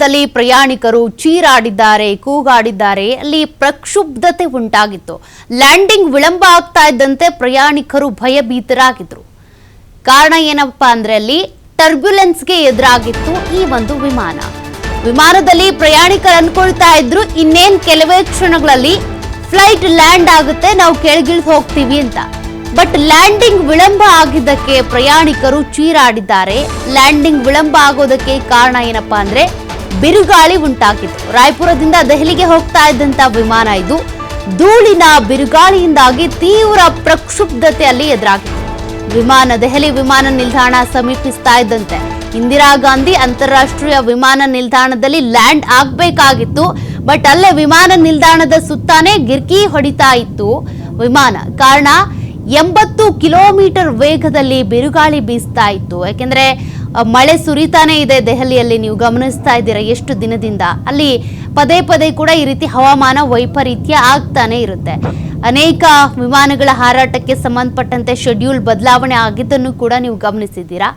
ವಿಮಾನದಲ್ಲಿ ಪ್ರಯಾಣಿಕರು ಚೀರಾಡಿದ್ದಾರೆ, ಕೂಗಾಡಿದ್ದಾರೆ. ಅಲ್ಲಿ ಪ್ರಕ್ಷುಬ್ಧತೆ ಉಂಟಾಗಿತ್ತು. ಲ್ಯಾಂಡಿಂಗ್ ವಿಳಂಬ ಆಗ್ತಾ ಇದ್ದಂತೆ ಪ್ರಯಾಣಿಕರು ಭಯಭೀತರಾಗಿದ್ರು. ಕಾರಣ ಏನಪ್ಪಾ ಅಂದ್ರೆ ಅಲ್ಲಿ ಟರ್ಬ್ಯುಲೆನ್ಸ್ಗೆ ಎದುರಾಗಿತ್ತು ಈ ಒಂದು ವಿಮಾನದಲ್ಲಿ ಪ್ರಯಾಣಿಕರು ಅನ್ಕೊಳ್ತಾ ಇದ್ರು ಇನ್ನೇನ್ ಕೆಲವೇ ಕ್ಷಣಗಳಲ್ಲಿ ಫ್ಲೈಟ್ ಲ್ಯಾಂಡ್ ಆಗುತ್ತೆ, ನಾವು ಕೆಳಗಿಳಿದು ಹೋಗ್ತೀವಿ ಅಂತ. ಬಟ್ ಲ್ಯಾಂಡಿಂಗ್ ವಿಳಂಬ ಆಗಿದ್ದಕ್ಕೆ ಪ್ರಯಾಣಿಕರು ಚೀರಾಡಿದ್ದಾರೆ. ಲ್ಯಾಂಡಿಂಗ್ ವಿಳಂಬ ಆಗೋದಕ್ಕೆ ಕಾರಣ ಏನಪ್ಪಾ ಅಂದ್ರೆ ಬಿರುಗಾಳಿ ಉಂಟಾಗಿತ್ತು. ರಾಯಪುರದಿಂದ ದೆಹಲಿಗೆ ಹೋಗ್ತಾ ಇದ್ದಂತ ವಿಮಾನ ಇದು. ಧೂಳಿನ ಬಿರುಗಾಳಿಯಿಂದಾಗಿ ತೀವ್ರ ಪ್ರಕ್ಷುಬ್ಧತೆ ಅಲ್ಲಿ ಎದುರಾಗಿತ್ತು. ದೆಹಲಿ ವಿಮಾನ ನಿಲ್ದಾಣ ಸಮೀಪಿಸ್ತಾ ಇದ್ದಂತೆ ಇಂದಿರಾ ಗಾಂಧಿ ಅಂತಾರಾಷ್ಟ್ರೀಯ ವಿಮಾನ ನಿಲ್ದಾಣದಲ್ಲಿ ಲ್ಯಾಂಡ್ ಆಗ್ಬೇಕಾಗಿತ್ತು. ಬಟ್ ಅಲ್ಲೇ ವಿಮಾನ ನಿಲ್ದಾಣದ ಸುತ್ತಾನೆ ಗಿರ್ಕಿ ಹೊಡಿತಾ ಇತ್ತು ವಿಮಾನ. ಕಾರಣ 80 ಕಿಲೋಮೀಟರ್ ವೇಗದಲ್ಲಿ ಬಿರುಗಾಳಿ ಬೀಸ್ತಾ ಇತ್ತು. ಯಾಕೆಂದ್ರೆ ಮಳೆ ಸುರಿತಾನೆ ಇದೆ ದೆಹಲಿಯಲ್ಲಿ. ನೀವು ಗಮನಿಸ್ತಾ ಇದ್ದೀರಾ ಎಷ್ಟು ದಿನದಿಂದ ಅಲ್ಲಿ ಪದೇ ಪದೇ ಕೂಡ ಈ ರೀತಿ ಹವಾಮಾನ ವೈಪರೀತ್ಯ ಆಗ್ತಾನೆ ಇರುತ್ತೆ. ಅನೇಕ ವಿಮಾನಗಳ ಹಾರಾಟಕ್ಕೆ ಸಂಬಂಧಪಟ್ಟಂತೆ ಶೆಡ್ಯೂಲ್ ಬದಲಾವಣೆ ಆಗಿದ್ದನ್ನು ಕೂಡ ನೀವು ಗಮನಿಸಿದ್ದೀರಾ.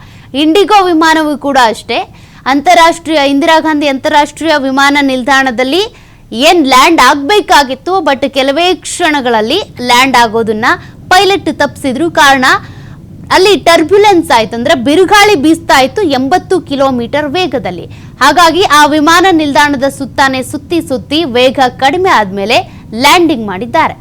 ಇಂಡಿಗೋ ವಿಮಾನವೂ ಕೂಡ ಅಷ್ಟೇ, ಇಂದಿರಾ ಗಾಂಧಿ ಅಂತಾರಾಷ್ಟ್ರೀಯ ವಿಮಾನ ನಿಲ್ದಾಣದಲ್ಲಿ ಏನ್ ಲ್ಯಾಂಡ್ ಆಗ್ಬೇಕಾಗಿತ್ತು, ಬಟ್ ಕೆಲವೇ ಕ್ಷಣಗಳಲ್ಲಿ ಲ್ಯಾಂಡ್ ಆಗೋದನ್ನ ಪೈಲಟ್ ತಪ್ಪಿಸಿದ್ರು. ಕಾರಣ ಅಲ್ಲಿ ಟರ್ಬ್ಯುಲೆನ್ಸ್ ಆಯ್ತು, ಅಂದ್ರೆ ಬಿರುಗಾಳಿ ಬೀಸ್ತಾ ಇತ್ತು 80 ಕಿಲೋಮೀಟರ್ ವೇಗದಲ್ಲಿ. ಹಾಗಾಗಿ ಆ ವಿಮಾನ ನಿಲ್ದಾಣದ ಸುತ್ತಾನೆ ಸುತ್ತಿ ವೇಗ ಕಡಿಮೆ ಆದ್ಮೇಲೆ ಲ್ಯಾಂಡಿಂಗ್ ಮಾಡಿದ್ದಾರೆ.